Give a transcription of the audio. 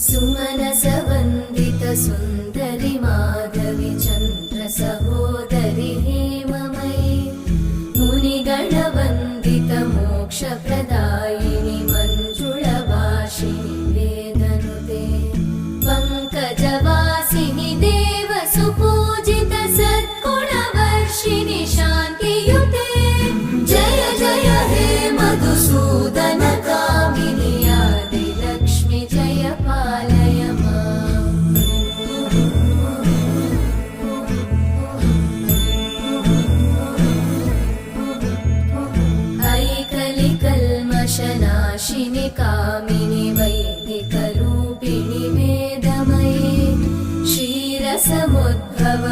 सुमनसवन्दित सुन्दरि माधवि चन्द्र सहोदरि हेममयि मुनिगणवन्दित मोक्षप्रदायिनि मञ्जुळभाषिणि वेदनुते पङ्कजवासिनि देवसुपूजित सद्गुणवर्षिणि शान्तियुते जय जय हे मधुसूदन कामिनि आदिलक्ष्मि जय पालय माम् ऐकलिकल्मषनाशिनि कामिनि वैदिकरूपिणि वेदमये क्षीरसमुद्भव